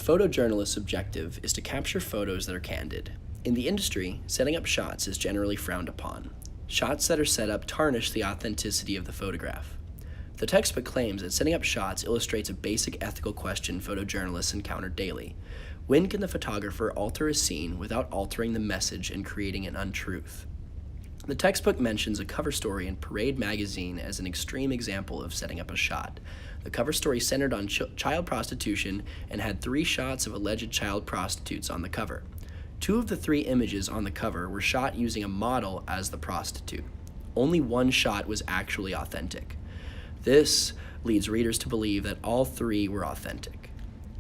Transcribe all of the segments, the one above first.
photojournalist's objective is to capture photos that are candid. In the industry, setting up shots is generally frowned upon. Shots that are set up tarnish the authenticity of the photograph. The textbook claims that setting up shots illustrates a basic ethical question photojournalists encounter daily. When can the photographer alter a scene without altering the message and creating an untruth? The textbook mentions a cover story in Parade magazine as an extreme example of setting up a shot. The cover story centered on child prostitution and had 3 shots of alleged child prostitutes on the cover. 2 of the 3 images on the cover were shot using a model as the prostitute. Only 1 shot was actually authentic. This leads readers to believe that all 3 were authentic.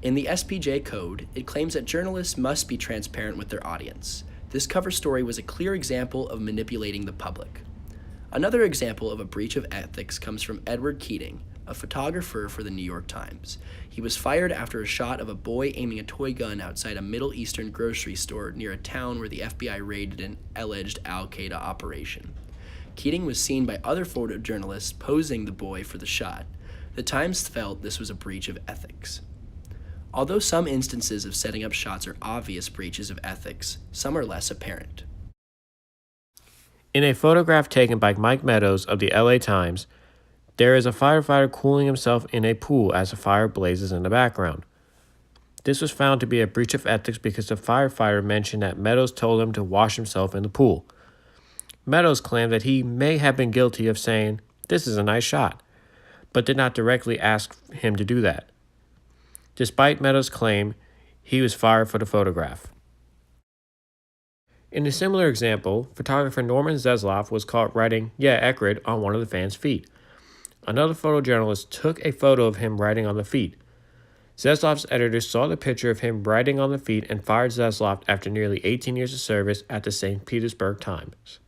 In the SPJ code, it claims that journalists must be transparent with their audience. This cover story was a clear example of manipulating the public. Another example of a breach of ethics comes from Edward Keating, a photographer for the New York Times. He was fired after a shot of a boy aiming a toy gun outside a Middle Eastern grocery store near a town where the FBI raided an alleged al-Qaeda operation. Keating was seen by other photojournalists posing the boy for the shot. The Times felt this was a breach of ethics. Although some instances of setting up shots are obvious breaches of ethics, some are less apparent. In a photograph taken by Mike Meadows of the LA Times, there is a firefighter cooling himself in a pool as a fire blazes in the background. This was found to be a breach of ethics because the firefighter mentioned that Meadows told him to wash himself in the pool. Meadows claimed that he may have been guilty of saying, "This is a nice shot," but did not directly ask him to do that. Despite Meadows' claim, he was fired for the photograph. In a similar example, photographer Norman Zesloff was caught writing "Yeah, Eckerd" on one of the fans' feet. Another photojournalist took a photo of him writing on the feet. Zesloff's editor saw the picture of him writing on the feet and fired Zesloff after nearly 18 years of service at the St. Petersburg Times.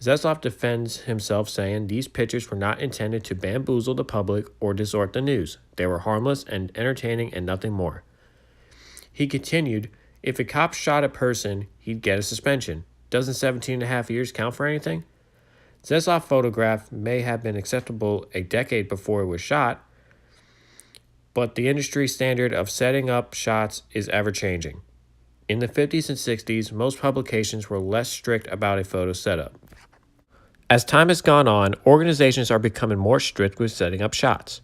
Zesloff defends himself, saying these pictures were not intended to bamboozle the public or distort the news. They were harmless and entertaining and nothing more. He continued, "If a cop shot a person, he'd get a suspension. Doesn't 17.5 years count for anything?" Zesloff's photograph may have been acceptable a decade before it was shot, but the industry standard of setting up shots is ever-changing. In the 50s and 60s, most publications were less strict about a photo setup. As time has gone on, organizations are becoming more strict with setting up shots.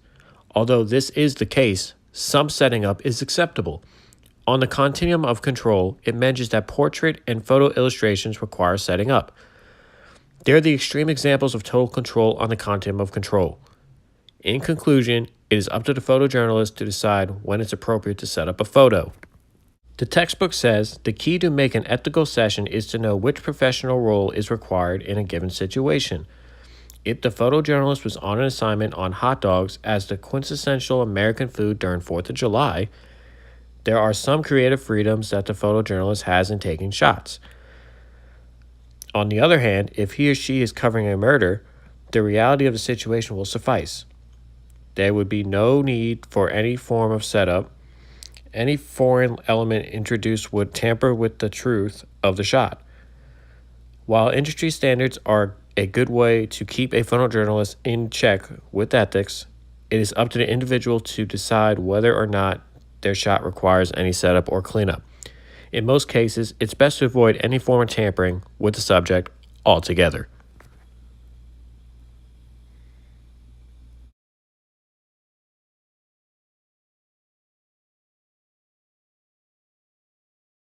Although this is the case, some setting up is acceptable. On the continuum of control, it mentions that portrait and photo illustrations require setting up. They're the extreme examples of total control on the continuum of control. In conclusion, it is up to the photojournalist to decide when it's appropriate to set up a photo. The textbook says the key to make an ethical session is to know which professional role is required in a given situation. If the photojournalist was on an assignment on hot dogs as the quintessential American food during 4th of July, there are some creative freedoms that the photojournalist has in taking shots. On the other hand, if he or she is covering a murder, the reality of the situation will suffice. There would be no need for any form of setup. Any foreign element introduced would tamper with the truth of the shot. While industry standards are a good way to keep a photojournalist in check with ethics, it is up to the individual to decide whether or not their shot requires any setup or cleanup. In most cases, it's best to avoid any form of tampering with the subject altogether.